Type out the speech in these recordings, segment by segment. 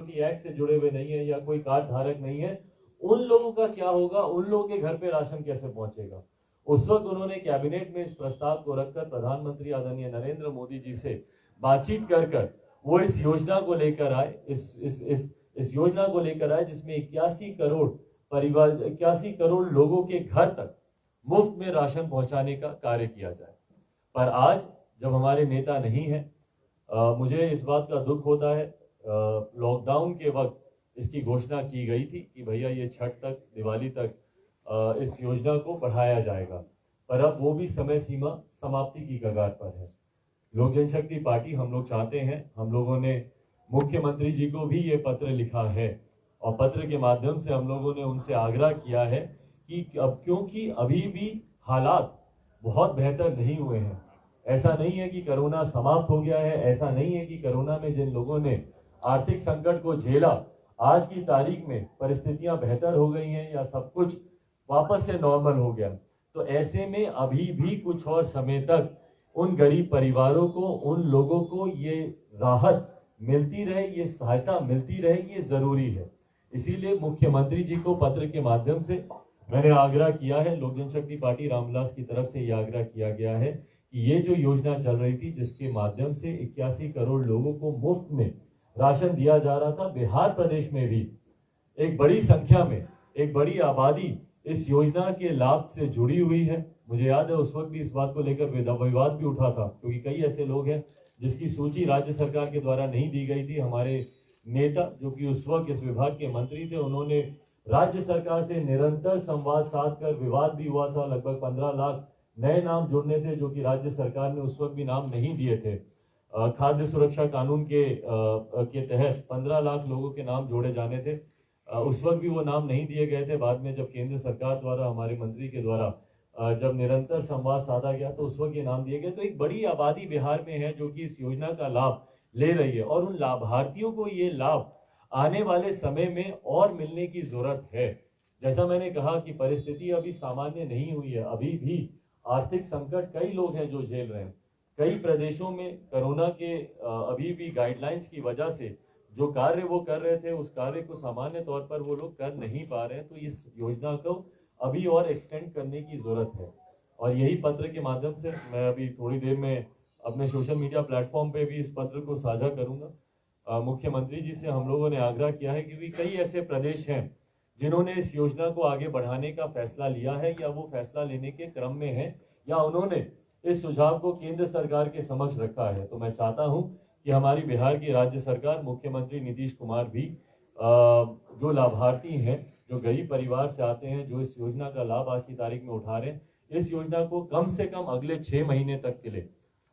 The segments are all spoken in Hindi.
की एक्ट से जुड़े हुए नहीं है या कोई कार्ड धारक नहीं है, उन लोगों का क्या होगा, उन लोगों के घर पे राशन कैसे पहुंचेगा। उस वक्त उन्होंने कैबिनेट में इस प्रस्ताव को रखकर प्रधानमंत्री आदरणीय नरेंद्र मोदी जी से बातचीत कर वो इस योजना को लेकर आए, इस योजना को लेकर आए जिसमें 81 करोड़ परिवार, 81 करोड़ लोगों के घर तक मुफ्त में राशन पहुंचाने का कार्य किया जाए। पर आज जब हमारे नेता नहीं है, मुझे इस बात का दुख होता है। लॉकडाउन के वक्त इसकी घोषणा की गई थी कि भैया ये छठ तक, दिवाली तक इस योजना को बढ़ाया जाएगा, पर अब वो भी समय सीमा समाप्ति की कगार पर है। लोक जनशक्ति पार्टी, हम लोग चाहते हैं, हम लोगों ने मुख्यमंत्री जी को भी ये पत्र लिखा है और पत्र के माध्यम से हम लोगों ने उनसे आग्रह किया है कि अब, क्योंकि अभी भी हालात बहुत बेहतर नहीं हुए हैं। ऐसा नहीं है कि कोरोना समाप्त हो गया है, ऐसा नहीं है कि कोरोना में जिन लोगों ने आर्थिक संकट को झेला, आज की तारीख में परिस्थितियां बेहतर हो गई हैं या सब कुछ वापस से नॉर्मल हो गया। तो ऐसे में अभी भी कुछ और समय तक उन गरीब परिवारों को, उन लोगों को ये राहत मिलती रहे, ये सहायता मिलती रहे, ये जरूरी है। इसीलिए मुख्यमंत्री जी को पत्र के माध्यम से मैंने आग्रह किया है, लोक जनशक्ति पार्टी रामविलास की तरफ से यह आग्रह किया गया है कि ये जो योजना चल रही थी, जिसके माध्यम से 81 करोड़ लोगों को मुफ्त में राशन दिया जा रहा था, बिहार प्रदेश में भी एक बड़ी संख्या में, एक बड़ी आबादी इस योजना के लाभ से जुड़ी हुई है। मुझे याद है उस वक्त भी इस बात को लेकर विवाद भी उठा था, क्योंकि कई ऐसे लोग हैं जिसकी सूची राज्य सरकार के द्वारा नहीं दी गई थी। हमारे नेता जो कि उस वक्त इस विभाग के मंत्री थे, उन्होंने राज्य सरकार से निरंतर संवाद साध कर, विवाद भी हुआ था, लगभग 15 लाख नए नाम जुड़ने थे जो कि राज्य सरकार ने उस वक्त भी नाम नहीं दिए थे। खाद्य सुरक्षा कानून के तहत 15 लाख लोगों के नाम जोड़े जाने थे, उस वक्त भी वो नाम नहीं दिए गए थे। बाद में जब केंद्र सरकार द्वारा, हमारे मंत्री के द्वारा जब निरंतर संवाद साधा गया तो उस वक्त ये नाम दिए गए। तो एक बड़ी आबादी बिहार में है जो कि इस योजना का लाभ ले रही है और उन लाभार्थियों को ये लाभ आने वाले समय में और मिलने की जरूरत है। जैसा मैंने कहा कि परिस्थिति अभी सामान्य नहीं हुई है, अभी भी आर्थिक संकट कई लोग हैं जो झेल रहे हैं। कई प्रदेशों में कोरोना के अभी भी गाइडलाइंस की वजह से जो कार्य वो कर रहे थे, उस कार्य को सामान्य तौर पर वो लोग कर नहीं पा रहे हैं। तो इस योजना को अभी और एक्सटेंड करने की जरूरत है और यही पत्र के माध्यम से मैं अभी थोड़ी देर में अपने सोशल मीडिया प्लेटफॉर्म पे भी इस पत्र को साझा करूंगा। मुख्यमंत्री जी से हम लोगों ने आग्रह किया है क्योंकि कई ऐसे प्रदेश हैं जिन्होंने इस योजना को आगे बढ़ाने का फैसला लिया है या वो फैसला लेने के क्रम में है या उन्होंने इस सुझाव को केंद्र सरकार के समक्ष रखा है। तो मैं चाहता हूं कि हमारी बिहार की राज्य सरकार, मुख्यमंत्री नीतीश कुमार भी जो लाभार्थी हैं, जो गरीब परिवार से आते हैं, जो इस योजना का लाभ आज की तारीख में उठा रहे हैं, इस योजना को कम से कम अगले 6 महीने तक के लिए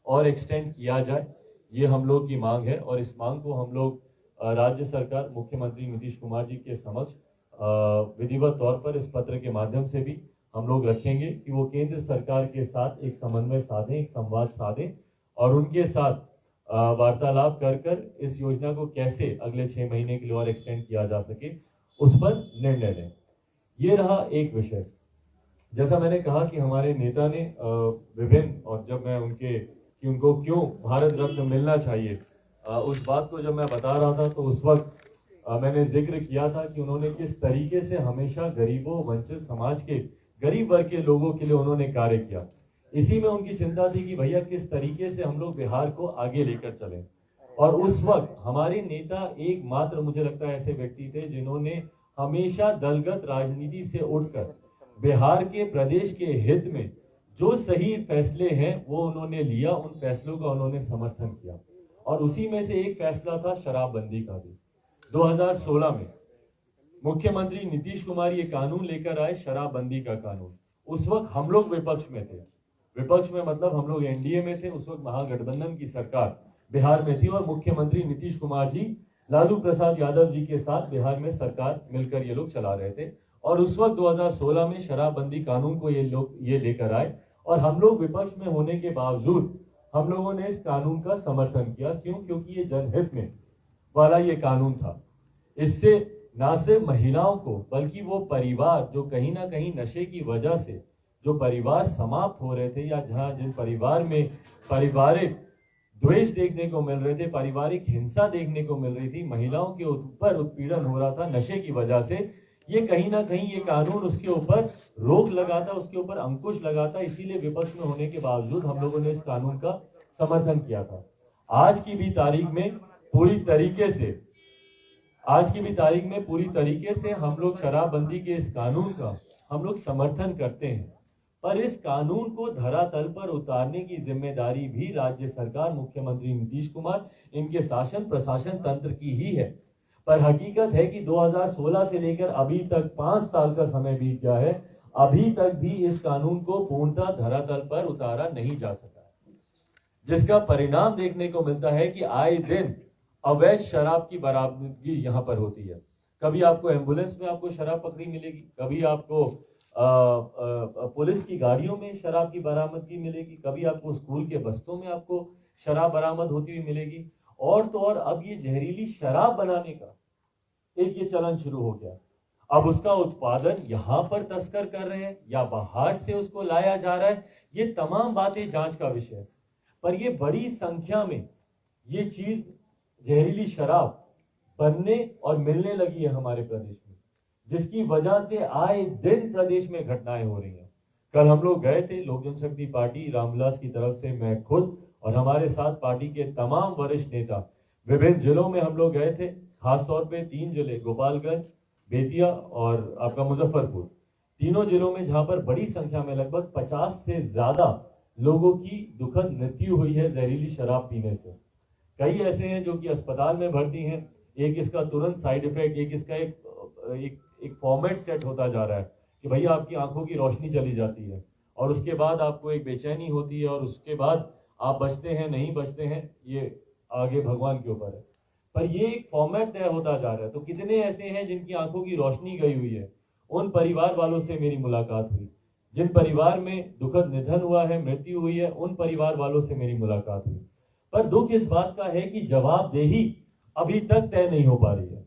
और एक्सटेंड किया जाए, ये हम लोग की मांग है। और इस मांग को हम लोग राज्य सरकार, मुख्यमंत्री नीतीश कुमार जी के समक्ष विधिवत तौर पर इस पत्र के माध्यम से भी हम लोग रखेंगे कि वो केंद्र सरकार के साथ एक समन्वय साधें, एक संवाद साधें और उनके साथ वार्तालाप कर इस योजना को कैसे अगले 6 महीने के लिए और एक्सटेंड किया जा सके, उस पर निर्णय लें। ये रहा एक विषय। जैसा मैंने कहा कि हमारे नेता ने विभिन्न, और जब मैं उनको क्यों भारत रत्न मिलना चाहिए, उस बात को जब मैं बता रहा था तो उस वक्त मैंने जिक्र किया था कि उन्होंने किस तरीके से हमेशा गरीबों, वंचित समाज के, गरीब वर्ग के लोगों के लिए उन्होंने कार्य किया। इसी में उनकी चिंता थी कि भैया किस तरीके से हम लोग बिहार को आगे लेकर चलें। और उस वक्त हमारे नेता एकमात्र, मुझे लगता है, ऐसे व्यक्ति थे जिन्होंने हमेशा दलगत राजनीति से उठकर बिहार के प्रदेश के हित में जो सही फैसले हैं वो उन्होंने लिया, उन फैसलों का उन्होंने समर्थन किया। और उसी में से एक फैसला था शराबबंदी का भी। 2016 में मुख्यमंत्री नीतीश कुमार ये कानून लेकर आए, शराबबंदी का कानून। उस वक्त हम लोग विपक्ष में थे, विपक्ष में मतलब हम लोग एनडीए में थे। उस वक्त महागठबंधन की सरकार बिहार में थी और मुख्यमंत्री नीतीश कुमार जी लालू प्रसाद यादव जी के साथ बिहार में सरकार मिलकर ये लोग चला रहे थे। और उस वक्त 2016 में शराबबंदी कानून को ये लेकर आए और हम लोग विपक्ष में होने के बावजूद हम लोगों ने इस कानून का समर्थन किया। क्यों? क्योंकि ये जनहित में वाला ये कानून था। इससे ना सिर्फ महिलाओं को बल्कि वो परिवार जो कहीं ना कहीं नशे की वजह से जो परिवार समाप्त हो रहे थे या जहां जिन परिवार में पारिवारिक द्वेष देखने को मिल रहे थे, पारिवारिक हिंसा देखने को मिल रही थी, महिलाओं के ऊपर उत्पीड़न हो रहा था नशे की वजह से, ये कहीं ना कहीं ये कानून उसके ऊपर रोक लगाता, उसके ऊपर अंकुश लगाता। इसीलिए विपक्ष में होने के बावजूद हम लोगों ने इस कानून का समर्थन किया था। आज की भी तारीख में पूरी तरीके से हम लोग शराबबंदी के इस कानून का हम लोग समर्थन करते हैं, पर इस कानून को धरातल पर उतारने की जिम्मेदारी भी राज्य सरकार, मुख्यमंत्री नीतीश कुमार, इनके शासन प्रशासन तंत्र की ही है। पर हकीकत है कि 2016 से लेकर अभी तक 5 साल का समय बीत गया है, अभी तक भी इस कानून को पूर्णतः धरातल पर उतारा नहीं जा सका, जिसका परिणाम देखने को मिलता है कि आए दिन अवैध शराब की बरामदगी यहाँ पर होती है। कभी आपको एम्बुलेंस में आपको शराब पकड़ी मिलेगी, कभी आपको पुलिस की गाड़ियों में शराब की बरामदगी मिलेगी, कभी आपको स्कूल के बस्तों में आपको शराब बरामद होती हुई मिलेगी। और तो और अब ये जहरीली शराब बनाने का एक ये चलन शुरू हो गया। अब उसका उत्पादन यहाँ पर तस्कर कर रहे हैं या बाहर से उसको लाया जा रहा है, ये तमाम बातें जांच का विषय है। पर ये बड़ी संख्या में ये चीज जहरीली शराब बनने और मिलने लगी है हमारे प्रदेश में, जिसकी वजह से आए दिन प्रदेश में घटनाएं हो रही हैं। कल हम लोग गए थे, लोक जनशक्ति पार्टी रामविलास की तरफ से, मैं खुद और हमारे साथ पार्टी के तमाम वरिष्ठ नेता विभिन्न जिलों में हम लोग गए थे। खासतौर पे 3 जिले, गोपालगंज, बेतिया और आपका मुजफ्फरपुर, तीनों जिलों में जहां पर बड़ी संख्या में लगभग 50 से ज्यादा लोगों की दुखद मृत्यु हुई है जहरीली शराब पीने से। कई ऐसे हैं जो कि अस्पताल में भर्ती हैं, एक इसका तुरंत साइड इफेक्ट, एक इसका एक फॉर्मेट सेट होता जा रहा है कि भैया आपकी आंखों की रोशनी चली जाती है और उसके बाद आपको एक बेचैनी होती है और उसके बाद आप बचते हैं नहीं बचते हैं, ये आगे भगवान के ऊपर है। पर ये एक फॉर्मेट तय होता जा रहा है। तो कितने ऐसे हैं जिनकी आंखों की रोशनी गई हुई है, उन परिवार वालों से मेरी मुलाकात हुई। जिन परिवार में दुखद निधन हुआ है, मृत्यु हुई है, उन परिवार वालों से मेरी मुलाकात हुई। पर दुख इस बात का है कि जवाबदेही अभी तक तय नहीं हो पा रही है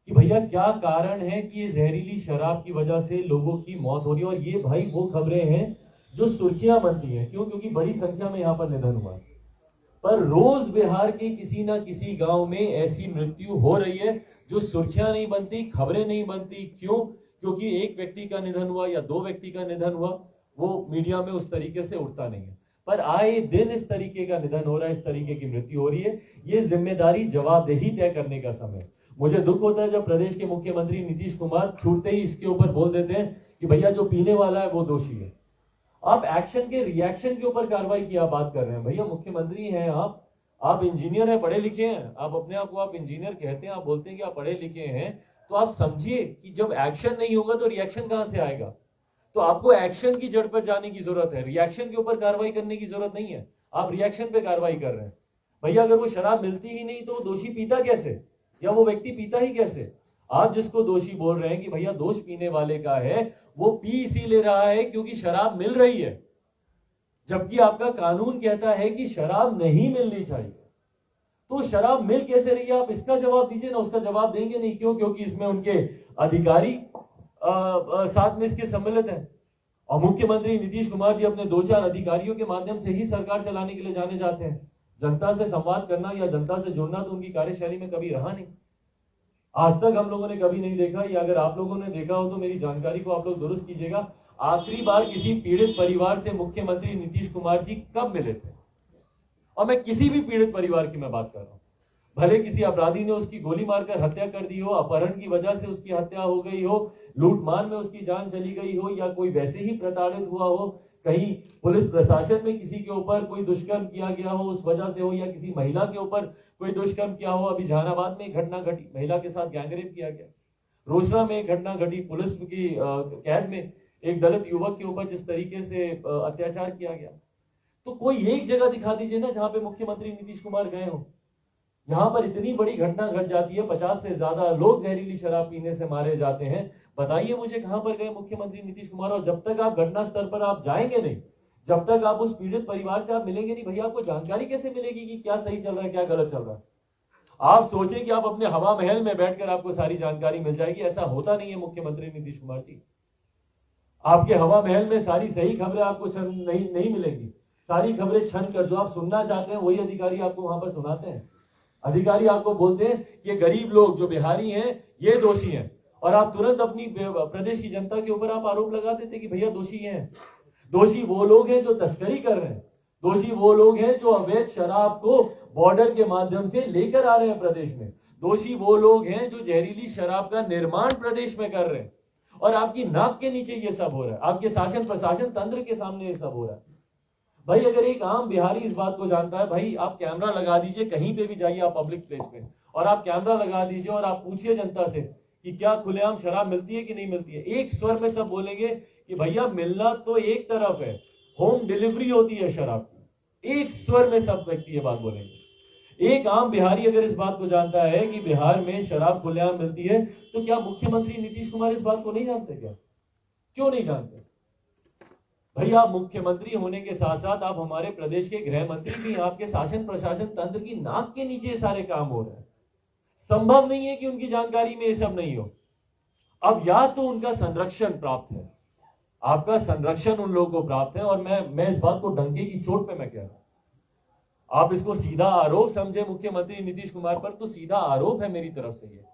कि भैया क्या कारण है कि ये जहरीली शराब की वजह से लोगों की मौत हो रही है। और ये भाई वो खबरें हैं जो सुर्खियां बनती हैं, क्यों? क्योंकि बड़ी संख्या में यहाँ पर निधन हुआ है। पर रोज बिहार के किसी ना किसी गांव में ऐसी मृत्यु हो रही है जो सुर्खियां नहीं बनती, खबरें नहीं बनती। क्यों? क्योंकि एक व्यक्ति का निधन हुआ या 2 व्यक्ति का निधन हुआ, वो मीडिया में उस तरीके से उठता नहीं है। पर आए दिन इस तरीके का निधन हो रहा है, इस तरीके की मृत्यु हो रही है। ये जिम्मेदारी, जवाबदेही तय करने का समय। मुझे दुख होता है जब प्रदेश के मुख्यमंत्री नीतीश कुमार छूटते ही इसके ऊपर बोल देते हैं कि भैया जो पीने वाला है वो दोषी है। आप एक्शन के रिएक्शन के ऊपर कार्रवाई की आप बात कर रहे हैं। भैया मुख्यमंत्री हैं आप इंजीनियर हैं, पढ़े लिखे हैं, आप अपने आप को आप इंजीनियर कहते हैं, आप बोलते हैं कि आप पढ़े लिखे हैं, तो आप समझिए कि जब एक्शन नहीं होगा तो रिएक्शन कहां से आएगा। तो आपको एक्शन की जड़ पर जाने की जरूरत है, रिएक्शन के ऊपर कार्रवाई करने की जरूरत नहीं है। आप रिएक्शन पे कार्रवाई कर रहे हैं। भैया अगर वो शराब मिलती ही नहीं तो वो दोषी पीता कैसे, या वो व्यक्ति पीता ही कैसे? आप जिसको दोषी बोल रहे हैं कि भैया दोष पीने वाले का है, वो पी इसीलिए रहा है क्योंकि शराब मिल रही है, जबकि आपका कानून कहता है कि शराब नहीं मिलनी चाहिए। तो शराब मिल कैसे रही है, आप इसका जवाब दीजिए ना। उसका जवाब देंगे नहीं। क्यों? क्योंकि इसमें उनके अधिकारी साथ में इसके सम्मिलित हैं। और मुख्यमंत्री नीतीश कुमार जी अपने 2-4 अधिकारियों के माध्यम से ही सरकार चलाने के लिए जाने जाते हैं। जनता से संवाद करना या जनता से जुड़ना तो उनकी कार्यशैली में कभी रहा नहीं। आज तक हम लोगों ने कभी नहीं देखा, या अगर आप लोगों ने देखा हो तो मेरी जानकारी को आप लोग दुरुस्त कीजिएगा। आखिरी बार किसी पीड़ित परिवार से मुख्यमंत्री नीतीश कुमार जी कब मिले थे? और मैं किसी भी पीड़ित परिवार की मैं बात कर रहा हूं, भले किसी अपराधी ने उसकी गोली मारकर हत्या कर दी हो, अपहरण की वजह से उसकी हत्या हो गई हो, लूटमार में उसकी जान चली गई हो, या कोई वैसे ही प्रताड़ित हुआ हो, कहीं पुलिस प्रशासन में किसी के ऊपर कोई दुष्कर्म किया गया हो उस वजह से हो, या किसी महिला के ऊपर कोई दुष्कर्म किया हो। अभी जहानाबाद में एक घटना घटी, महिला के साथ गैंगरेप किया गया। रोसड़ा में एक घटना घटी, पुलिस की कैद में एक दलित युवक के ऊपर जिस तरीके से अत्याचार किया गया। तो कोई एक जगह दिखा दीजिए ना जहां पे मुख्यमंत्री नीतीश कुमार गए हो। यहां पर इतनी बड़ी घटना घट जाती है, 50 से ज्यादा लोग जहरीली शराब पीने से मारे जाते हैं। बताइए मुझे कहां पर गए मुख्यमंत्री नीतीश कुमार? और जब तक आप घटना स्तर पर आप जाएंगे नहीं, जब तक आप उस पीड़ित परिवार से आप मिलेंगे नहीं, भैया आपको जानकारी कैसे मिलेगी कि क्या सही चल रहा है क्या गलत चल रहा है? आप सोचें कि आप अपने हवा महल में बैठकर आपको सारी जानकारी मिल जाएगी, ऐसा होता नहीं है मुख्यमंत्री नीतीश कुमार जी। आपके हवा महल में सारी सही खबरें आपको नहीं मिलेंगी। सारी खबरें छन कर जो आप सुनना चाहते हैं वही अधिकारी आपको वहां पर सुनाते हैं। अधिकारी आपको बोलते हैं कि गरीब लोग जो बिहारी हैं ये दोषी हैं, और आप तुरंत अपनी प्रदेश की जनता के ऊपर आप आरोप लगा देते कि भैया दोषी हैं। दोषी वो लोग हैं जो तस्करी कर रहे हैं, दोषी वो लोग हैं जो अवैध शराब को बॉर्डर के माध्यम से लेकर आ रहे हैं प्रदेश में, दोषी वो लोग हैं जो जहरीली शराब का निर्माण प्रदेश में कर रहे हैं, और आपकी नाक के नीचे ये सब हो रहा है, आपके शासन प्रशासन तंत्र के सामने ये सब हो रहा है। भाई अगर एक आम बिहारी इस बात को जानता है, भाई आप कैमरा लगा दीजिए, कहीं पे भी जाइए आप पब्लिक प्लेस पे, और आप कैमरा लगा दीजिए और आप पूछिए जनता से कि क्या खुलेआम शराब मिलती है कि नहीं मिलती है। एक स्वर में सब बोलेंगे कि भैया मिलना तो एक तरफ है, होम डिलीवरी होती है शराब की। एक स्वर में सब व्यक्ति ये बात बोलेंगे। एक आम बिहारी अगर इस बात को जानता है कि बिहार में शराब खुलेआम मिलती है, तो क्या मुख्यमंत्री नीतीश कुमार इस बात को नहीं जानते? क्या क्यों नहीं जानते? भाई आप मुख्यमंत्री होने के साथ साथ आप हमारे प्रदेश के गृह मंत्री भी, आपके शासन प्रशासन तंत्र की नाक के नीचे सारे काम हो रहे हैं। संभव नहीं है कि उनकी जानकारी में ये सब नहीं हो। अब या तो उनका संरक्षण प्राप्त है, आपका संरक्षण उन लोगों को प्राप्त है, और मैं इस बात को डंके की चोट पे मैं कह रहा हूं, आप इसको सीधा आरोप समझे मुख्यमंत्री नीतीश कुमार पर, तो सीधा आरोप है मेरी तरफ से ये।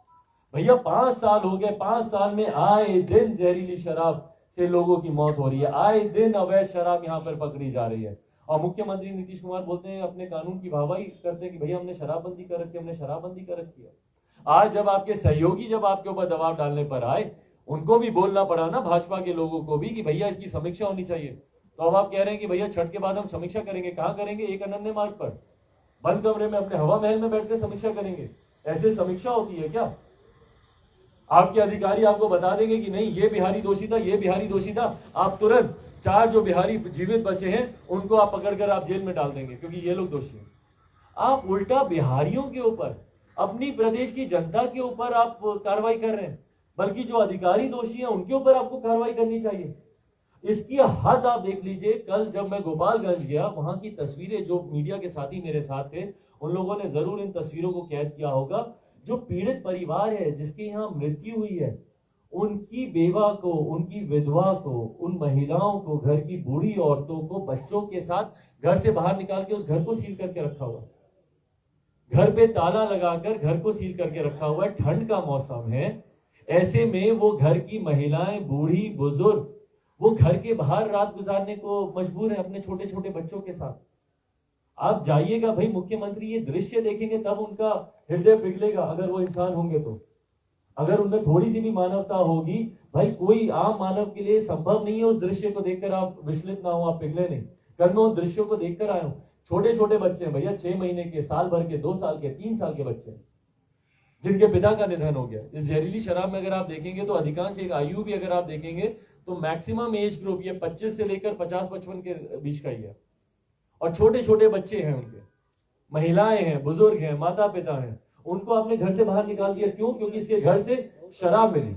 भैया 5 साल हो गए, 5 साल में आए दिन जहरीली शराब से लोगों की मौत हो रही है, आए दिन अवैध शराब यहां पर पकड़ी जा रही है, और मुख्यमंत्री नीतीश कुमार बोलते हैं, अपने कानून की वाहवाही करते हैं कि भैया हमने शराबबंदी कर रखी है, हमने शराबबंदी कर रखी है। आज जब आपके सहयोगी जब आपके ऊपर दबाव डालने पर आए, उनको भी बोलना पड़ा ना, भाजपा के लोगों को भी, कि भैया इसकी समीक्षा होनी चाहिए। तो अब आप कह रहे हैं कि भैया छठ के बाद हम समीक्षा करेंगे। कहां करेंगे? एक अनन्य मार्ग पर, बंद कमरे में, अपने हवा महल में बैठकर समीक्षा करेंगे? ऐसे समीक्षा होती है क्या? आपके अधिकारी आपको बता देंगे कि नहीं ये बिहारी दोषी था, ये बिहारी दोषी था, आप तुरंत 4 जो बिहारी जीवित बचे हैं उनको आप पकड़कर आप जेल में डाल देंगे क्योंकि ये लोग दोषी हैं। आप उल्टा बिहारियों के ऊपर, अपनी प्रदेश की जनता के ऊपर आप कार्रवाई कर रहे हैं, बल्कि जो अधिकारी दोषी हैं उनके ऊपर आपको कार्रवाई करनी चाहिए। इसकी हद आप देख लीजिए। कल जब मैं गोपालगंज गया, वहां की तस्वीरें, जो मीडिया के साथी मेरे साथ थे उन लोगों ने जरूर इन तस्वीरों को कैद किया होगा। जो पीड़ित परिवार है जिसके यहाँ मृत्यु हुई है, उनकी बेवा को, उनकी विधवा को, उन महिलाओं को, घर की बूढ़ी औरतों को बच्चों के साथ घर से बाहर निकाल के उस घर को सील करके रखा हुआ, घर पे ताला लगाकर घर को सील करके रखा हुआ है। ठंड का मौसम है, ऐसे में वो घर की महिलाएं, बूढ़ी बुजुर्ग, वो घर के बाहर रात गुजारने को मजबूर है अपने छोटे छोटे बच्चों के साथ। आप जाइएगा भाई, मुख्यमंत्री ये दृश्य देखेंगे तब उनका हृदय पिघलेगा, अगर वो इंसान होंगे तो। अगर उनमें थोड़ी सी भी मानवता होगी, भाई कोई आम मानव के लिए संभव नहीं है उस दृश्य को देखकर आप विचलित ना हो, आप पिघले नहीं। कल मैं उन दृश्यों को देखकर आया हूं। छोटे छोटे बच्चे हैं भैया, 6 महीने के, साल भर के, 2 साल के, 3 साल के बच्चे, जिनके पिता का निधन हो गया इस जहरीली शराब में। अगर आप देखेंगे तो अधिकांश, एक आयु भी अगर आप देखेंगे तो मैक्सिमम एज ग्रुप ये 25 से लेकर 50-55 के बीच का ही है, और छोटे छोटे बच्चे हैं, उनके महिलाएं हैं, बुजुर्ग हैं, माता पिता हैं, उनको आपने घर से बाहर निकाल दिया। क्यों? क्योंकि इसके घर से शराब मिली।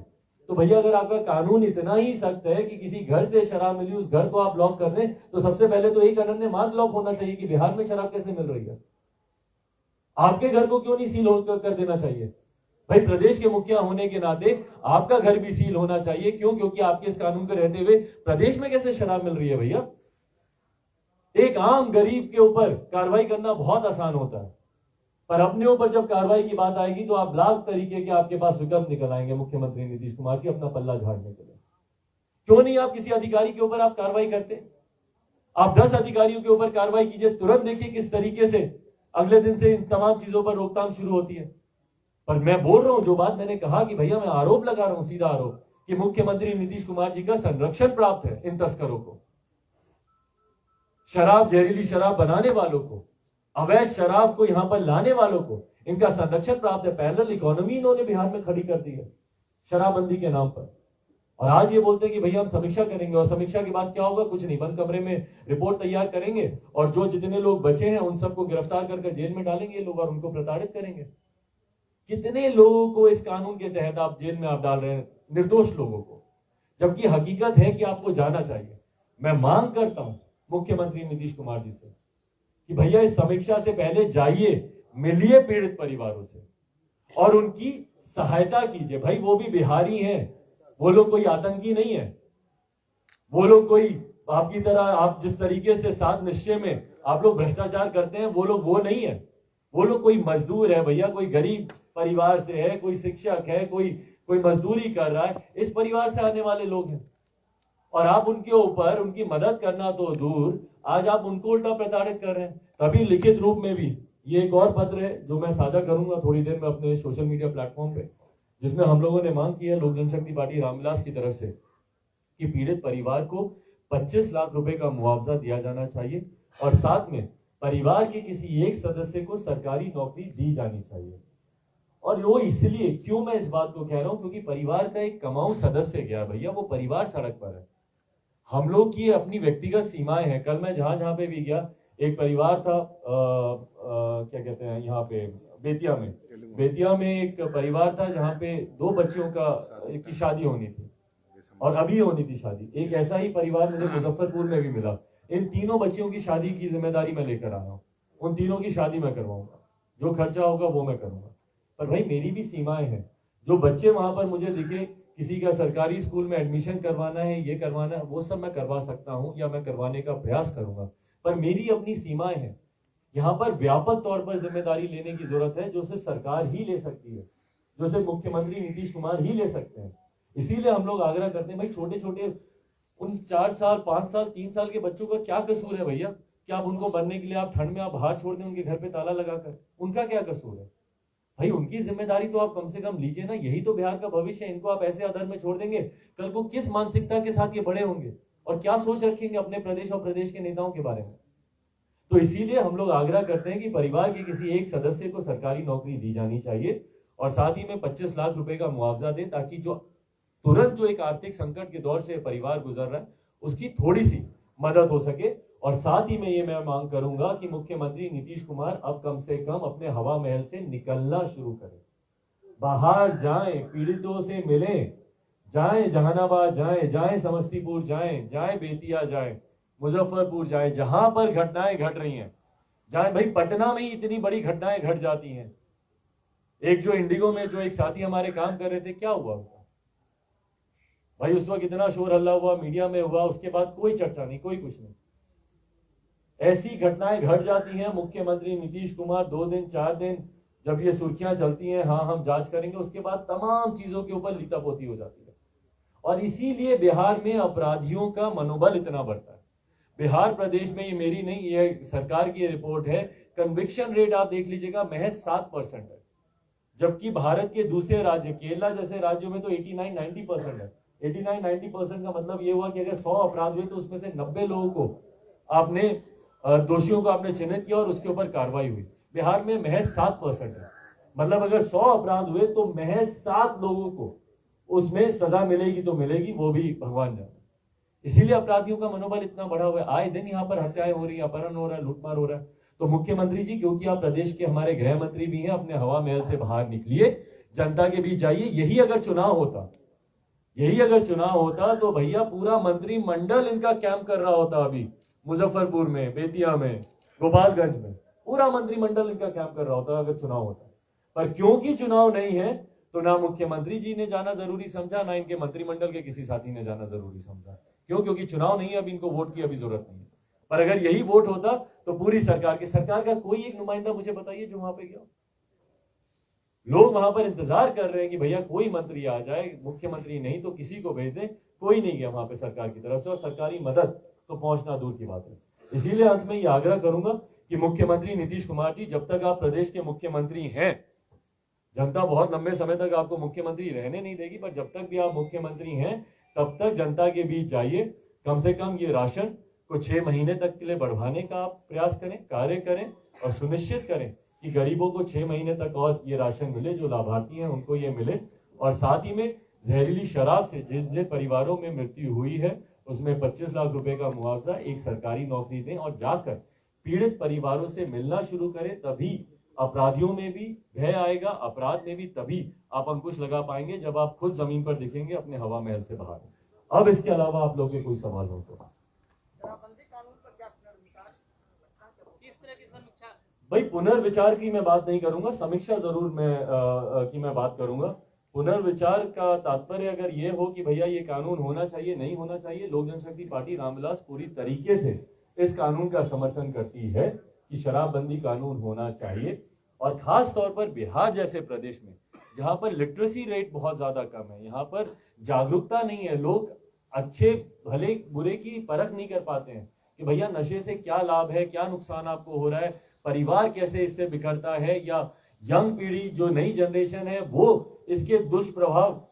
तो भैया अगर आपका कानून इतना ही सख्त है कि किसी घर से शराब मिली उस घर को आप लॉक कर दें, तो सबसे पहले तो एक अनन्य मार्ग लॉक होना चाहिए कि बिहार में शराब कैसे मिल रही है। आपके घर को क्यों नहीं सील कर देना चाहिए? भाई प्रदेश के मुखिया होने के नाते आपका घर भी सील होना चाहिए। क्यों? क्योंकि आपके इस कानून के रहते हुए प्रदेश में कैसे शराब मिल रही है भैया? एक आम गरीब के ऊपर कार्रवाई करना बहुत आसान होता है, पर अपने ऊपर जब कार्रवाई की बात आएगी तो आप लाख तरीके के आपके पास विकल्प निकल आएंगे मुख्यमंत्री नीतीश कुमार की अपना पल्ला झाड़ने के लिए। क्यों नहीं आप किसी अधिकारी के ऊपर आप कार्रवाई करते? आप 10 अधिकारियों के ऊपर कार्रवाई कीजिए, तुरंत देखिए किस तरीके से अगले दिन से इन तमाम चीजों पर रोकथाम शुरू होती है। पर मैं बोल रहा हूं, जो बात मैंने कहा कि भैया मैं आरोप लगा रहा हूं, सीधा आरोप, कि मुख्यमंत्री नीतीश कुमार जी का संरक्षण प्राप्त है इन तस्करों को, शराब, जहरीली शराब बनाने वालों को, अवैध शराब को यहां पर लाने वालों को, इनका संरक्षण प्राप्त है। पैरेलल इकोनॉमी इन्होंने बिहार में खड़ी कर दी है शराबबंदी के नाम पर। और आज ये बोलते हैं कि भैया हम समीक्षा करेंगे, और समीक्षा के बाद क्या होगा? कुछ नहीं, बंद कमरे में रिपोर्ट तैयार करेंगे और जो जितने लोग बचे हैं उन सबको गिरफ्तार करके जेल में डालेंगे लोग और उनको प्रताड़ित करेंगे। कितने लोगों को इस कानून के तहत आप जेल में आप डाल रहे हैं, निर्दोष लोगों को, जबकि हकीकत है कि आपको जाना चाहिए। मैं मांग करता हूं मुख्यमंत्री नीतीश कुमार जी से कि भैया इस समीक्षा से पहले जाइए, मिलिए पीड़ित परिवारों से और उनकी सहायता कीजिए। भाई वो भी बिहारी हैं, वो लोग कोई आतंकी नहीं है, वो लोग कोई आपकी तरह आप जिस तरीके से सात निश्चय में आप लोग भ्रष्टाचार करते हैं, वो लोग वो नहीं है। वो लोग कोई मजदूर है भैया, कोई गरीब परिवार से है, कोई शिक्षक है, कोई मजदूरी कर रहा है, इस परिवार से आने वाले लोग हैं। और आप उनके ऊपर उनकी मदद करना तो दूर, आज आप उनको उल्टा प्रताड़ित कर रहे हैं। तभी लिखित रूप में भी ये एक और पत्र है जो मैं साझा करूंगा थोड़ी देर में अपने सोशल मीडिया प्लेटफॉर्म पे, जिसमें हम लोगों ने मांग की है लोक जनशक्ति पार्टी रामविलास की तरफ से कि पीड़ित परिवार को 25 लाख रुपए का मुआवजा दिया जाना चाहिए और साथ में परिवार के किसी एक सदस्य को सरकारी नौकरी दी जानी चाहिए। और वो इसलिए क्यों मैं इस बात को कह रहा हूं, क्योंकि परिवार का एक कमाऊ सदस्य गया भैया, वो परिवार सड़क पर है। हम लोग की अपनी व्यक्तिगत सीमाएं हैं। कल मैं जहां जहां पे भी गया, एक परिवार था क्या कहते हैं यहाँ पे बेतिया में एक परिवार था जहाँ पे 2 बच्चियों की शादी होनी थी और अभी होनी थी शादी। एक ऐसा ही परिवार मुझे मुजफ्फरपुर में भी मिला। इन तीनों बच्चियों की शादी की जिम्मेदारी मैं लेकर आया हूँ, उन तीनों की शादी मैं करवाऊंगा, जो खर्चा होगा वो मैं करूंगा। पर भाई मेरी भी सीमाएं हैं। जो बच्चे वहां पर मुझे दिखे, किसी का सरकारी स्कूल में एडमिशन करवाना है, ये करवाना है, वो सब मैं करवा सकता हूँ या मैं करवाने का प्रयास करूंगा, पर मेरी अपनी सीमाएं हैं। यहाँ पर व्यापक तौर पर जिम्मेदारी लेने की जरूरत है, जो सिर्फ सरकार ही ले सकती है, जो सिर्फ मुख्यमंत्री नीतीश कुमार ही ले सकते हैं। इसीलिए हम लोग आग्रह करते हैं भाई, छोटे छोटे उन 4 साल 5 साल 3 साल के बच्चों का क्या कसूर है भैया? क्या आप उनको बनने के लिए आप ठंड में आप बाहर छोड़ दें उनके घर पे ताला लगाकर? उनका क्या कसूर है भाई? उनकी जिम्मेदारी तो आप कम से कम लीजिए ना। यही तो बिहार का भविष्य है। इनको आप ऐसे अधर में छोड़ देंगे, कल को किस मानसिकता के साथ ये बड़े होंगे और क्या सोच रखेंगे अपने प्रदेश और प्रदेश के नेताओं के बारे में? तो इसीलिए हम लोग आग्रह करते हैं कि परिवार के किसी एक सदस्य को सरकारी नौकरी दी जानी चाहिए और साथ ही में 25 लाख रुपए का मुआवजा दें, ताकि जो तुरंत जो एक आर्थिक संकट के दौर से परिवार गुजर रहा है उसकी थोड़ी सी मदद हो सके। और साथ ही में ये मैं मांग करूंगा कि मुख्यमंत्री नीतीश कुमार अब कम से कम अपने हवा महल से निकलना शुरू करें, बाहर जाएं, पीड़ितों से मिलें, जाएं जहानाबाद जाएं समस्तीपुर जाएं बेतिया जाएं, मुजफ्फरपुर जाएं, जहां पर घटनाएं घट रही हैं जाएं। भाई पटना में ही इतनी बड़ी घटनाएं घट जाती हैं। एक जो इंडिगो में जो एक साथी हमारे काम कर रहे थे, क्या हुआ उनका भाई? उस वक्त इतना शोर हल्ला हुआ, मीडिया में हुआ, उसके बाद कोई चर्चा नहीं, कोई कुछ नहीं। ऐसी घटनाएं घट जाती हैं। मुख्यमंत्री नीतीश कुमार 2 दिन 4 दिन जब ये सुर्खियां चलती हैं, हाँ हम जांच करेंगे, उसके बाद तमाम चीजों के ऊपर लीतापोती हो जाती है। और इसीलिए बिहार में अपराधियों का मनोबल इतना बढ़ता है। बिहार प्रदेश में, ये मेरी नहीं, ये सरकार की रिपोर्ट है, कन्विक्शन रेट आप देख लीजिएगा महज 7% है, जबकि भारत के दूसरे राज्य केरला जैसे राज्यों में तो 89-90% है। 89-90% का मतलब ये हुआ कि अगर 100 अपराध हुए तो उसमें से 90 लोगों को आपने दोषियों को आपने चिन्हित किया और उसके ऊपर कार्रवाई हुई। बिहार में महज 7% है। मतलब अगर 100 अपराध हुए तो महज 7 लोगों को उसमें सजा मिलेगी तो मिलेगी, वो भी भगवान जाने। इसीलिए अपराधियों का मनोबल इतना बढ़ा हुआ है। आए दिन यहाँ पर हत्याएं हो रही है, अपहरण हो रहा है, लूटमार हो रहा है। तो मुख्यमंत्री जी, क्योंकि आप प्रदेश के हमारे गृह मंत्री भी हैं, अपने हवा महल से बाहर निकलिए, जनता के बीच जाइए। यही अगर चुनाव होता तो भैया पूरा मंत्रिमंडल इनका कैंप कर रहा होता। अभी मुजफ्फरपुर में, बेतिया में, गोपालगंज में पूरा मंत्रिमंडल इनका कैंप कर रहा होता अगर चुनाव होता। पर क्योंकि चुनाव नहीं है तो ना मुख्यमंत्री जी ने जाना जरूरी समझा, ना इनके मंत्रिमंडल के किसी साथी ने जाना जरूरी समझा। क्यों? क्योंकि चुनाव नहीं है, अभी इनको वोट की अभी जरूरत नहीं है। पर अगर यही वोट होता तो पूरी सरकार का कोई एक नुमाइंदा मुझे बताइए जो वहां पे गया। लोग वहां पर इंतजार कर रहे हैं कि भैया कोई मंत्री आ जाए, मुख्यमंत्री नहीं तो किसी को भेज दें। कोई नहीं गया वहां पे सरकार की तरफ से, और सरकारी मदद तो पहुंचना दूर की बात है। इसीलिए अंत में यह आग्रह करूंगा कि मुख्यमंत्री नीतीश कुमार जी, जब तक आप प्रदेश के मुख्यमंत्री हैं, जनता बहुत लंबे समय तक आपको मुख्यमंत्री रहने नहीं देगी, पर जब तक भी आप मुख्यमंत्री हैं तब तक जनता के बीच जाइए। कम से कम ये राशन को 6 महीने तक के लिए बढ़वाने का आप प्रयास करें, कार्य करें और सुनिश्चित करें कि गरीबों को 6 महीने तक और ये राशन मिले, जो लाभार्थी हैं उनको ये मिले। और साथ ही में जहरीली शराब से जिन जिन परिवारों में मृत्यु हुई है उसमें 25 लाख रुपए का मुआवजा, एक सरकारी नौकरी दें और जाकर पीड़ित परिवारों से मिलना शुरू करें। तभी अपराधियों में भी भय आएगा, अपराध में भी तभी आप अंकुश लगा पाएंगे जब आप खुद जमीन पर दिखेंगे अपने हवा महल से बाहर। अब इसके अलावा आप लोगों के कोई सवाल हो तो। भाई पुनर्विचार की मैं बात नहीं करूंगा, समीक्षा जरूर मैं बात करूंगा पुनर्विचार का तात्पर्य अगर ये हो कि भैया ये कानून होना चाहिए नहीं होना चाहिए, लोक जनशक्ति पार्टी रामविलास पूरी तरीके से इस कानून का समर्थन करती है कि शराबबंदी कानून होना चाहिए। और खास तौर पर बिहार जैसे प्रदेश में जहां पर लिटरेसी रेट बहुत ज्यादा कम है, यहाँ पर जागरूकता नहीं है, लोग अच्छे भले बुरे की परख नहीं कर पाते हैं कि भैया नशे से क्या लाभ है, क्या नुकसान आपको हो रहा है, परिवार कैसे इससे बिखरता है, या यंग पीढ़ी जो नई जनरेशन है वो इसके दुष्प्रभाव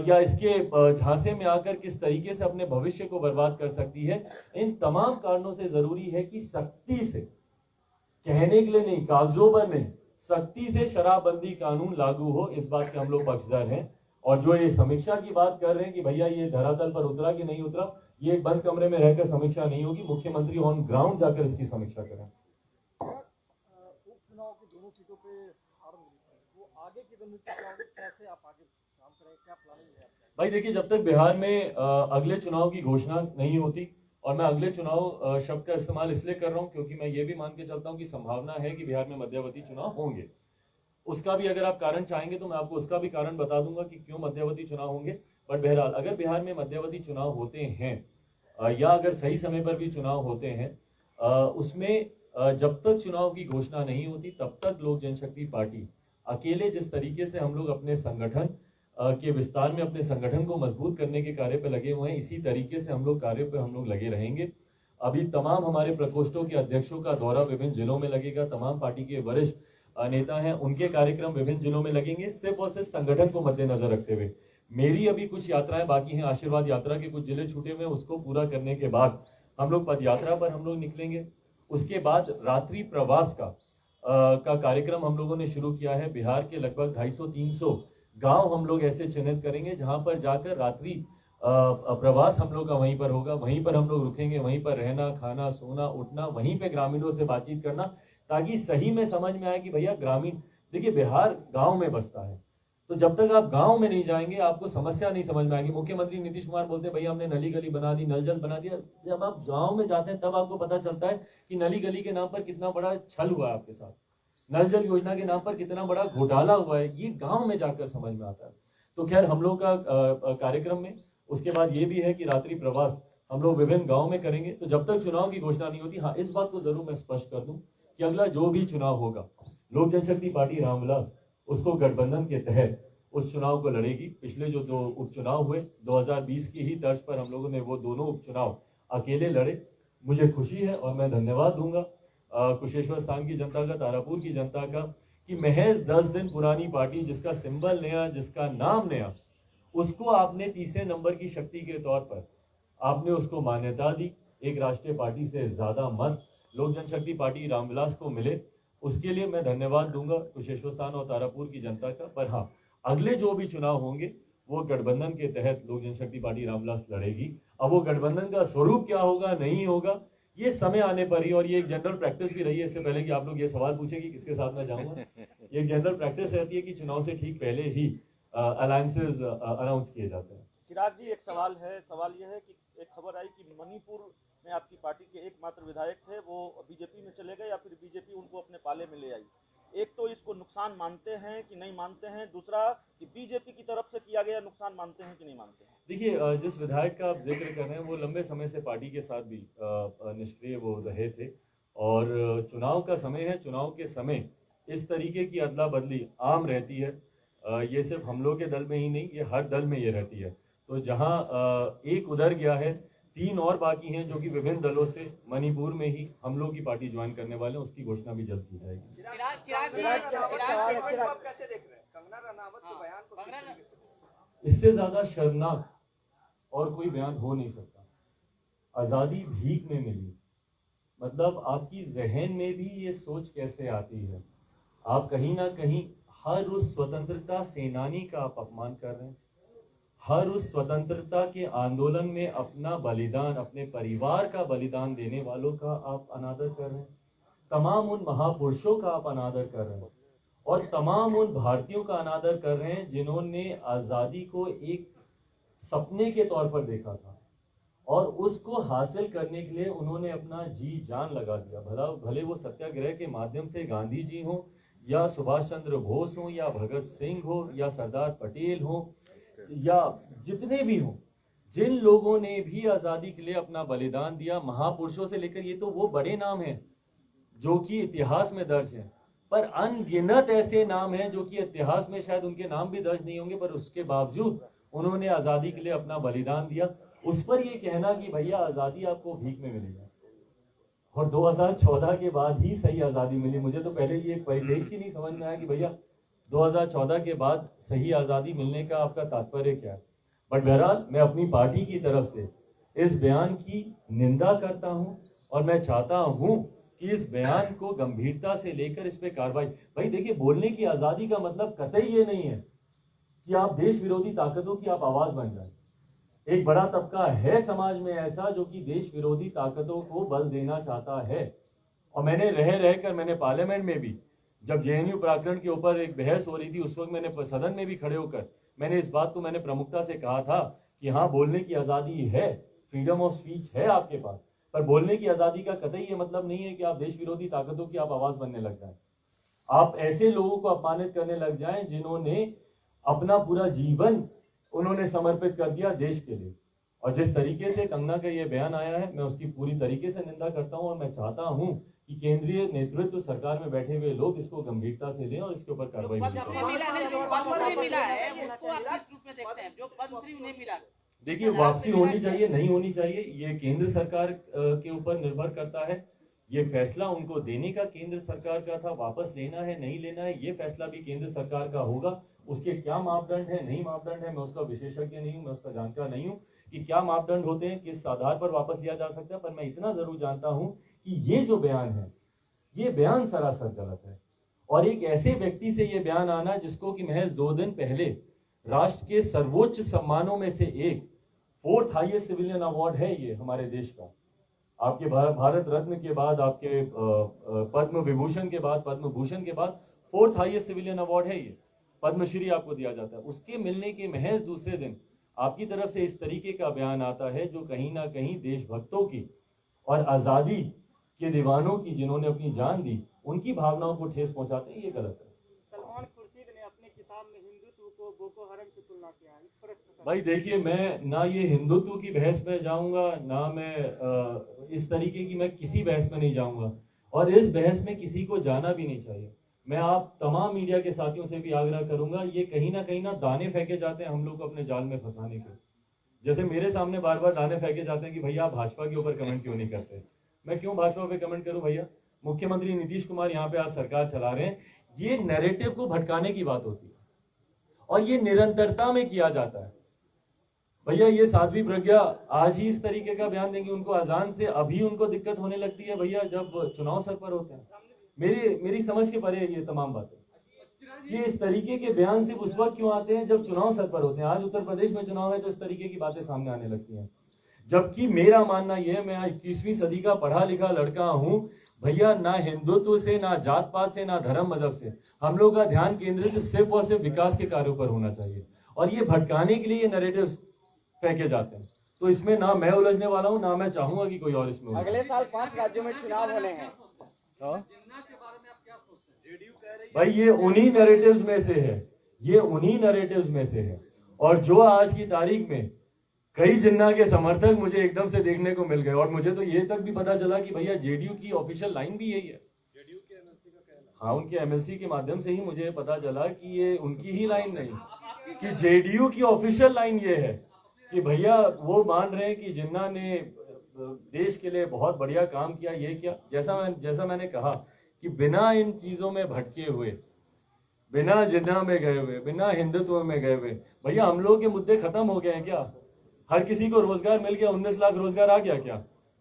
या इसके झांसे में आकर किस तरीके से अपने भविष्य को बर्बाद कर सकती है। इन तमाम कारणों से जरूरी है कि सख्ती से, कहने के लिए नहीं, कागजों पर नहीं, सख्ती से शराबबंदी कानून लागू हो, इस बात के हम लोग पक्षधर हैं। और जो ये समीक्षा की बात कर रहे हैं कि भैया ये धरातल पर उतरा कि नहीं उतरा, ये एक बंद कमरे में रहकर समीक्षा नहीं होगी, मुख्यमंत्री ऑन ग्राउंड जाकर इसकी समीक्षा करें। उपचुनाव की दोनों सीटों पे हार मिली है, वो आगे की रणनीति क्या होगी, कैसे आप आगे काम करेंगे, क्या प्लानिंग है आपका? भाई देखिए, जब तक बिहार में अगले चुनाव की घोषणा नहीं होती, और मैं अगले चुनाव शब्द का इस्तेमाल इसलिए कर रहा हूं क्योंकि मैं ये भी मान के चलता हूं कि संभावना है कि बिहार में मध्यावधि चुनाव होंगे। उसका भी अगर आप कारण चाहेंगे तो मैं आपको उसका भी कारण बता दूंगा कि क्यों मध्यावधि चुनाव होंगे। बट बहरहाल अगर बिहार में मध्यावधि चुनाव होते हैं या अगर सही समय पर भी चुनाव होते हैं, उसमें जब तक चुनाव की घोषणा नहीं होती तब तक लोक जनशक्ति पार्टी अकेले जिस तरीके से हम लोग अपने संगठन के विस्तार में अपने संगठन को मजबूत करने के कार्य पे लगे हुए हैं, इसी तरीके से हम लोग कार्य पे हम लोग लगे रहेंगे। अभी तमाम हमारे प्रकोष्ठों के अध्यक्षों का दौरा विभिन्न जिलों में लगेगा, तमाम पार्टी के वरिष्ठ नेता हैं उनके कार्यक्रम विभिन्न जिलों में लगेंगे, सिर्फ और सिर्फ संगठन को मद्देनजर रखते हुए। मेरी अभी कुछ यात्राएं बाकी हैं, आशीर्वाद यात्रा के कुछ जिले छूटे हुए, उसको पूरा करने के बाद हम लोग पद यात्रा पर हम लोग निकलेंगे। उसके बाद रात्रि प्रवास का कार्यक्रम हम लोगों ने शुरू किया है। बिहार के लगभग 250-300 गांव हम लोग ऐसे चिन्हित करेंगे जहां पर जाकर रात्रि प्रवास हम लोग का वहीं पर होगा, वहीं पर हम लोग रुकेंगे, वहीं पर रहना, खाना, सोना, उठना, वहीं पे ग्रामीणों से बातचीत करना, ताकि सही में समझ में आए कि भैया ग्रामीण, देखिए बिहार गांव में बसता है, तो जब तक आप गांव में नहीं जाएंगे आपको समस्या नहीं समझ में आएगी। मुख्यमंत्री नीतीश कुमार बोलते हैं भैया हमने नली गली बना दी, नल जल बना दिया। जब आप गांव में जाते हैं तब आपको पता चलता है कि नली गली के नाम पर कितना बड़ा छल हुआ है आपके साथ, नल जल योजना के नाम पर कितना बड़ा घोटाला हुआ है, ये गांव में जाकर समझ में आता है। तो खैर हम लोग का कार्यक्रम में उसके बाद ये भी है कि रात्रि प्रवास हम लोग विभिन्न गांव में करेंगे। तो जब तक चुनाव की घोषणा नहीं होती, हाँ इस बात को जरूर मैं स्पष्ट कर दूं कि अगला जो भी चुनाव होगा, लोक जनशक्ति पार्टी रामविलास उसको गठबंधन के तहत उस चुनाव को लड़ेगी। पिछले जो 2 उपचुनाव हुए 2020 की ही तर्ज पर हम लोगों ने वो दोनों उपचुनाव अकेले लड़े। मुझे खुशी है और मैं धन्यवाद दूंगा कुशेश्वर स्थान की जनता का, तारापुर की जनता का, कि महज 10 दिन पुरानी पार्टी जिसका सिंबल नया, जिसका नाम नया, उसको आपने तीसरे नंबर की शक्ति के तौर पर आपने उसको मान्यता दी। एक राष्ट्रीय पार्टी से ज्यादा मत लोक जनशक्ति पार्टी रामविलास को मिले, उसके लिए मैं धन्यवाद दूंगा कुशेश्वर स्थान और तारापुर की जनता का। पर हाँ, अगले जो भी चुनाव होंगे वो गठबंधन के तहत लोक जनशक्ति पार्टी रामविलास लड़ेगी। अब वो गठबंधन का स्वरूप क्या होगा, नहीं होगा, ये समय आने पर ही, और ये एक जनरल प्रैक्टिस भी रही है, इससे पहले कि आप लोग ये सवाल पूछे कि किसके साथ मैं जाऊंगा, ये एक जनरल प्रैक्टिस रहती है कि चुनाव से ठीक पहले ही अलायंसेस अनाउंस किए जाते हैं। चिराग जी, एक सवाल है, सवाल यह है कि एक खबर आई कि मणिपुर में आपकी पार्टी के एकमात्र विधायक थे, वो बीजेपी में चले गए या फिर बीजेपी उनको अपने पाले में ले आई। एक तो इसको नुकसान मानते हैं कि नहीं मानते हैं, दूसरा कि बीजेपी की तरफ से किया गया नुकसान मानते हैं कि नहीं मानते हैं? देखिए, जिस विधायक का आप जिक्र कर रहे हैं वो लंबे समय से पार्टी के साथ भी निष्क्रिय वो रहे थे, और चुनाव का समय है, चुनाव के समय इस तरीके की अदला बदली आम रहती है। ये सिर्फ हम लोग के दल में ही नहीं, ये हर दल में ये रहती है। तो जहां एक उधर गया है, 3 और बाकी हैं जो कि विभिन्न दलों से मणिपुर में ही हम लोग की पार्टी ज्वाइन करने वाले हैं, उसकी घोषणा भी जल्द की जाएगी। इससे ज्यादा शर्मनाक और कोई बयान हो नहीं सकता। आजादी भीख में मिली, मतलब आपकी जहन में भी ये सोच कैसे आती है? आप कहीं ना कहीं हर उस स्वतंत्रता सेनानी का आप अपमान कर रहे हैं, हर उस स्वतंत्रता के आंदोलन में अपना बलिदान, अपने परिवार का बलिदान देने वालों का आप अनादर कर रहे हैं, तमाम उन महापुरुषों का आप अनादर कर रहे हैं, और तमाम उन भारतीयों का अनादर कर रहे हैं जिन्होंने आज़ादी को एक सपने के तौर पर देखा था और उसको हासिल करने के लिए उन्होंने अपना जी जान लगा दिया। भले वो सत्याग्रह के माध्यम से गांधी जी हों या सुभाष चंद्र बोस हो, या भगत सिंह हो, या सरदार पटेल हो, या जितने भी हो, जिन लोगों ने भी आजादी के लिए अपना बलिदान दिया, महापुरुषों से लेकर, ये तो वो बड़े नाम हैं जो कि इतिहास में दर्ज हैं, पर अनगिनत ऐसे नाम हैं जो कि इतिहास में शायद उनके नाम भी दर्ज नहीं होंगे, पर उसके बावजूद उन्होंने आजादी के लिए अपना बलिदान दिया। उस पर ये कहना कि भैया आजादी आपको भीख में मिलेगी और 2014 के बाद ही सही आजादी मिली, मुझे तो पहले ये परिप्रेक्ष्य ही नहीं समझ में आया कि भैया 2014 के बाद सही आजादी मिलने का आपका तात्पर्य क्या है। बट बहरहाल मैं अपनी पार्टी की तरफ से इस बयान की निंदा करता हूं और मैं चाहता हूं कि इस बयान को गंभीरता से लेकर इस पे कार्रवाई। भाई देखिए, बोलने की आजादी का मतलब कतई ये नहीं है कि आप देश विरोधी ताकतों की आप आवाज बन जाए। एक बड़ा तबका है समाज में ऐसा जो कि देश विरोधी ताकतों को बल देना चाहता है, और मैंने रहकर मैंने पार्लियामेंट में भी जब जेएनयू प्रकरण के ऊपर एक बहस हो रही थी, उस वक्त मैंने सदन में भी खड़े होकर मैंने इस बात को मैंने प्रमुखता से कहा था कि हाँ, बोलने की आजादी है, फ्रीडम ऑफ स्पीच है आपके पास, पर बोलने की आजादी का कतई ये मतलब नहीं है कि आप देश विरोधी ताकतों की आप आवाज बनने लग जाएं, आप ऐसे लोगों को अपमानित करने लग जाएं जिन्होंने अपना पूरा जीवन उन्होंने समर्पित कर दिया देश के लिए। और जिस तरीके से कंगना का ये बयान आया है, मैं उसकी पूरी तरीके से निंदा करता हूं और मैं चाहता हूं कि केंद्रीय नेतृत्व सरकार में बैठे हुए लोग इसको गंभीरता से लें और इसके ऊपर कार्रवाई होनी चाहिए। देखिए, वापसी होनी चाहिए नहीं होनी चाहिए ये केंद्र सरकार के ऊपर निर्भर करता है। ये फैसला उनको देने का केंद्र सरकार का था, वापस लेना है नहीं लेना है ये फैसला भी केंद्र सरकार का होगा। उसके क्या मापदंड है नहीं मापदंड है मैं उसका विशेषज्ञ नहीं हूं, मैं उसका जानकार नहीं हूं कि क्या मापदंड होते हैं, किस आधार पर वापस लिया जा सकता है। पर मैं इतना जरूर जानता हूं कि ये जो बयान है ये बयान सरासर गलत है। और एक ऐसे व्यक्ति से ये बयान आना जिसको कि महज 2 दिन पहले राष्ट्र के सर्वोच्च सम्मानों में से एक 4th हाईएस्ट सिविलियन अवार्ड है ये हमारे देश का, आपके भारत रत्न के बाद, आपके पद्म विभूषण के बाद, पद्म भूषण के बाद 4th हाईएस्ट सिविलियन अवार्ड है ये, पद्मश्री आपको दिया जाता है। उसके मिलने के महज दूसरे दिन आपकी तरफ से इस तरीके का बयान आता है जो कहीं ना कहीं देशभक्तों की और आजादी के दीवानों की, जिन्होंने अपनी जान दी, उनकी भावनाओं को ठेस पहुंचाते हैं। ये गलत है। सलमान खुर्शीद ने अपनी किताब में हिंदुत्व को बोको हरम से तुलना किया है, इस पर भाई देखिए, मैं ना ये हिंदुत्व की बहस में जाऊंगा, ना मैं इस तरीके की मैं किसी बहस में नहीं जाऊंगा, और इस बहस में किसी को जाना भी नहीं चाहिए। मैं आप तमाम मीडिया के साथियों से भी आग्रह करूंगा, ये कहीं ना दाने फेंके जाते हैं हम लोग को अपने जाल में फंसाने के। जैसे मेरे सामने बार बार दाने फेंके जाते हैं कि भैया आप भाजपा के ऊपर कमेंट क्यों नहीं करते। मैं क्यों भाजपा पे कमेंट करूं भैया? मुख्यमंत्री नीतीश कुमार यहाँ पे आज सरकार चला रहे हैं, ये नैरेटिव को भटकाने की बात होती है और ये निरंतरता में किया जाता है। भैया ये साध्वी प्रज्ञा आज ही इस तरीके का बयान देंगे, उनको अजान से अभी उनको दिक्कत होने लगती है भैया जब चुनाव सर पर होते हैं। मेरी समझ के परे ये तमाम बातें, ये इस तरीके के बयान सिर्फ उस वक्त क्यों आते हैं जब चुनाव सर पर होते हैं। आज उत्तर प्रदेश में चुनाव है तो इस तरीके की बातें सामने आने लगती हैं, जबकि मेरा मानना यह है, मैं 21वीं सदी का पढ़ा लिखा लड़का हूं भैया, ना हिंदुत्व से, ना जात पात से, ना धर्म मजहब से, हम लोग का ध्यान केंद्रित सिर्फ और सिर्फ विकास के कार्यों पर होना चाहिए। और ये भटकाने के लिए ये नैरेटिव फेंके जाते हैं, तो इसमें ना मैं उलझने वाला हूं, ना मैं चाहूंगा कि कोई और इसमें उलझे। अगले साल 5 राज्यों में चुनाव होने हैं। भाई ये उन्हीं नैरेटिव्स में से है, ये उन्हीं नैरेटिव्स में से है। और जो आज की तारीख में कई जिन्ना के समर्थक मुझे एकदम से देखने को मिल गए, और मुझे तो ये तक भी पता चला कि भैया जेडीयू की ऑफिशियल लाइन भी यही है। हाँ, उनके एमएलसी के माध्यम से ही मुझे पता चला कि ये उनकी ही लाइन नहीं, कि जेडीयू की ऑफिशियल लाइन ये है कि भैया वो मान रहे हैं कि जिन्ना ने देश के लिए बहुत बढ़िया काम किया, ये किया। जैसा मैंने कहा कि बिना इन चीजों में भटके हुए, बिना जिन्ना में गए हुए, बिना हिंदुत्व में गए हुए, भैया हम लोग के मुद्दे खत्म हो गए हैं क्या? हर किसी को रोजगार मिल गया, 19 लाख रोजगार आ गया क्या?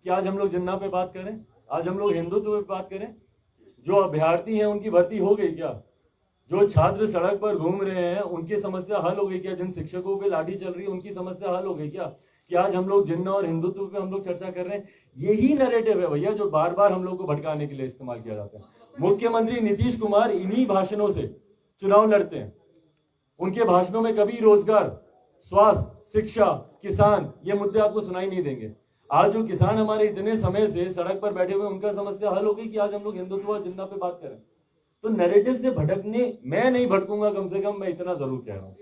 कि आज हम लोग जिन्ना पे बात करें, आज हम लोग हिंदुत्व पे बात करें? जो अभ्यर्थी हैं उनकी भर्ती हो गई क्या? जो छात्र सड़क पर घूम रहे हैं उनकी समस्या हल हो गई क्या? जिन शिक्षकों पे लाठी चल रही है उनकी समस्या हल हो गई क्या? कि आज हम लोग जिन्ना और हिंदुत्व पे हम लोग चर्चा कर रहे हैं। यही नैरेटिव है भैया जो बार बार हम लोग को भटकाने के लिए इस्तेमाल किया जाता है। मुख्यमंत्री नीतीश कुमार इन्हीं भाषणों से चुनाव लड़ते हैं। उनके भाषणों में कभी रोजगार, स्वास्थ्य, शिक्षा, किसान ये मुद्दे आपको सुनाई नहीं देंगे। आज जो किसान हमारे इतने समय से सड़क पर बैठे हुए उनका समस्या हल हो गई कि आज हम लोग हिंदुत्व और जिन्ना पे बात करें। तो नैरेटिव से भटकने मैं नहीं भटकूंगा, कम से कम मैं इतना जरूर कह रहा हूँ।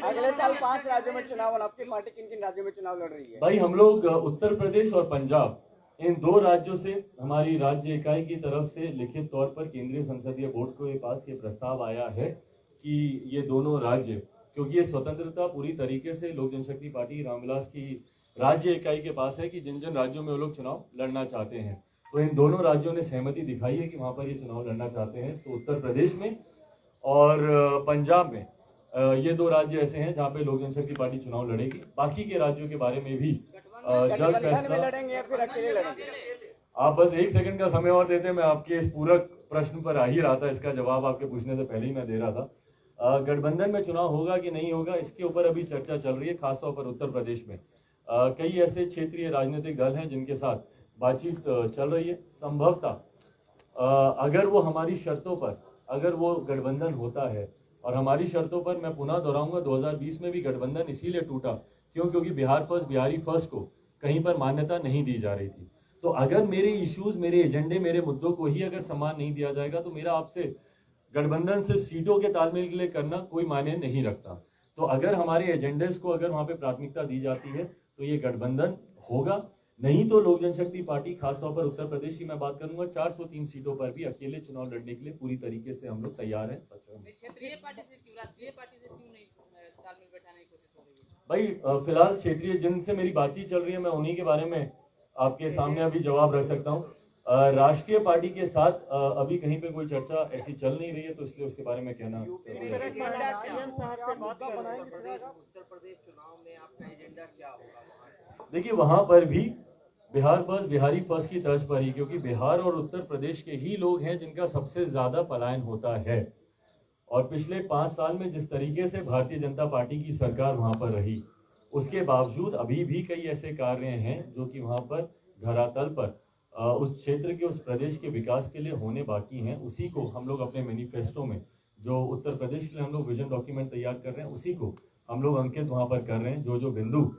अगले साल 5 राज्यों में चुनाव और आपकी पार्टी किन किन राज्यों में चुनाव लड़ रही है? भाई हम लोग उत्तर प्रदेश और पंजाब, इन 2 राज्यों से हमारी राज्य इकाई की तरफ से लिखित तौर पर केंद्रीय संसदीय बोर्ड के पास ये प्रस्ताव आया है कि ये दोनों राज्य, क्योंकि ये स्वतंत्रता पूरी तरीके से लोक जनशक्ति पार्टी रामविलास की राज्य इकाई के पास है कि जिन जिन राज्यों में वो लोग चुनाव लड़ना चाहते हैं, तो इन दोनों राज्यों ने सहमति दिखाई है कि वहां पर ये चुनाव लड़ना चाहते हैं। तो उत्तर प्रदेश में और पंजाब में ये 2 राज्य ऐसे हैं जहाँ पे लोक जनशक्ति पार्टी चुनाव लड़ेगी। बाकी के राज्यों के बारे में भी जल्द फैसला। लड़ेंगे या फिर अकेले लड़ेंगे? आप बस 1 सेकंड का समय और देते, मैं आपके इस पूरक प्रश्न पर आ ही रहा था, इसका जवाब आपके पूछने से पहले ही मैं दे रहा था। गठबंधन में चुनाव होगा कि नहीं होगा, इसके ऊपर अभी चर्चा चल रही है, खासतौर पर उत्तर प्रदेश में। कई ऐसे क्षेत्रीय राजनीतिक दल हैं जिनके साथ बातचीत चल रही है। संभवतः अगर वो हमारी शर्तों पर, अगर वो गठबंधन होता है, और हमारी शर्तों पर, मैं पुनः दोहराऊंगा, 2020 में भी गठबंधन इसीलिए टूटा क्योंकि बिहार फर्स्ट, बिहारी फर्स्ट को कहीं पर मान्यता नहीं दी जा रही थी। तो अगर मेरे इश्यूज, मेरे एजेंडे, मेरे मुद्दों को ही अगर सम्मान नहीं दिया जाएगा तो मेरा आपसे गठबंधन सिर्फ सीटों के तालमेल के लिए करना कोई मायने नहीं रखता। तो अगर हमारे एजेंडेस को अगर वहां पे प्राथमिकता दी जाती है तो ये गठबंधन होगा, नहीं तो लोक जनशक्ति पार्टी, खासतौर पर उत्तर प्रदेश की मैं बात करूंगा, 403 सीटों पर भी अकेले चुनाव लड़ने के लिए पूरी तरीके से हम लोग तैयार हैं, सक्षम हैं। क्षेत्रीय पार्टी से क्यों, राष्ट्रीय पार्टी से क्यों नहीं तालमेल बैठाने की कोशिश हो रही है? भाई फिलहाल क्षेत्रीय जिनसे मेरी बातचीत चल रही है, मैं उन्हीं के बारे में आपके सामने अभी जवाब रख सकता हूँ। राष्ट्रीय पार्टी के साथ अभी कहीं पे कोई चर्चा ऐसी चल नहीं रही है, तो इसलिए उसके बारे में कहना। उत्तर प्रदेश चुनाव में आपका एजेंडा क्या होगा? देखिए वहां पर भी बिहार फर्स्ट, बिहारी फर्स्ट की तर्ज पर ही, क्योंकि बिहार और उत्तर प्रदेश के ही लोग हैं जिनका सबसे ज्यादा पलायन होता है। और पिछले 5 साल में जिस तरीके से भारतीय जनता पार्टी की सरकार वहां पर रही, उसके बावजूद अभी भी कई ऐसे कार्य हैं जो कि वहां पर धरातल पर उस क्षेत्र के, उस प्रदेश के विकास के लिए होने बाकी हैं। उसी को हम लोग अपने मैनिफेस्टो में, जो उत्तर प्रदेश के लिए हम लोग विजन डॉक्यूमेंट तैयार कर रहे हैं, उसी को हम लोग अंकित वहां पर कर रहे हैं। जो जो बिंदु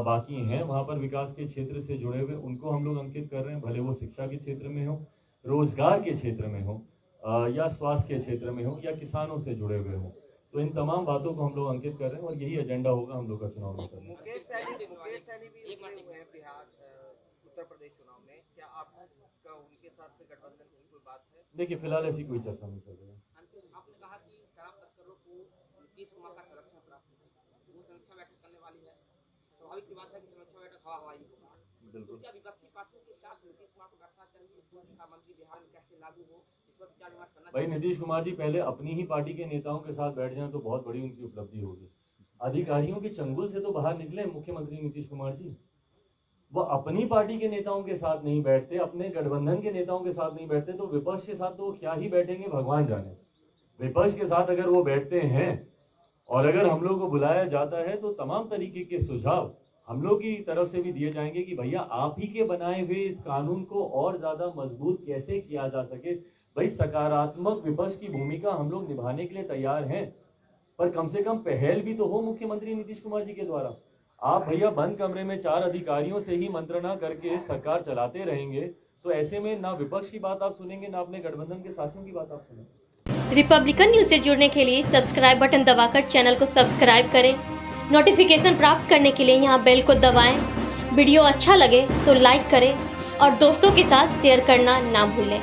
बाकी हैं वहां पर विकास के क्षेत्र से जुड़े हुए, उनको हम लोग अंकित कर रहे हैं, भले वो शिक्षा के क्षेत्र में हो, रोजगार के क्षेत्र में हो, या स्वास्थ्य के क्षेत्र में हो, या किसानों से जुड़े हुए हो। तो इन तमाम बातों को हम लोग अंकित कर रहे हैं और यही एजेंडा होगा हम लोग का चुनाव में करना। मुकेश सहनी भी हुए हैं बिहार उत्तर प्रदेश चुनाव में, क्या आपका उनके साथ गठबंधन की कोई बात है? देखिए फिलहाल ऐसी कोई चर्चा नहीं चल रही है। आपने कहा कि शराब तस्करों को 30 कुमार का संरक्षण प्राप्त है, वो समीक्षा बैठक करने वाली है, स्वाभाविक सी बात है कि समीक्षा बैठक हवा हवाई होगी। बिल्कुल। क्या विपक्षी पार्टियों के साथ नीतीश कुमार को बैठना चाहिए, शिक्षा मंत्री बिहार में कैसे लागू हो, इस पर विचार विमर्श करना भाई नीतीश कुमार जी पहले अपनी ही पार्टी के नेताओं के साथ बैठ जाएं तो बहुत बड़ी उनकी उपलब्धि होगी। अधिकारियों के चंगुल से तो बाहर निकले मुख्यमंत्री नीतीश कुमार जी। वो अपनी पार्टी के नेताओं के साथ नहीं बैठते, अपने गठबंधन के नेताओं के साथ नहीं बैठते, तो विपक्ष के साथ तो वो क्या ही बैठेंगे भगवान जाने। विपक्ष के साथ अगर वो बैठते हैं और अगर हम लोग को बुलाया जाता है तो तमाम तरीके के सुझाव हम लोग की तरफ से भी दिए जाएंगे कि भैया आप ही के बनाए हुए इस कानून को और ज्यादा मजबूत कैसे किया जा सके। भाई सकारात्मक विपक्ष की भूमिका हम लोग निभाने के लिए तैयार हैं, पर कम से कम पहल भी तो हो मुख्यमंत्री नीतीश कुमार जी के द्वारा। आप भैया बंद कमरे में 4 अधिकारियों से ही मंत्रणा करके सरकार चलाते रहेंगे, तो ऐसे में ना विपक्ष की बात आप सुनेंगे, ना अपने गठबंधन के साथियों की बात आप सुनेंगे। रिपब्लिकन न्यूज से जुड़ने के लिए सब्सक्राइब बटन दबाकर चैनल को सब्सक्राइब करें। नोटिफिकेशन प्राप्त करने के लिए यहाँ बेल को दबाएं। वीडियो अच्छा लगे तो लाइक करें और दोस्तों के साथ शेयर करना ना भूलें।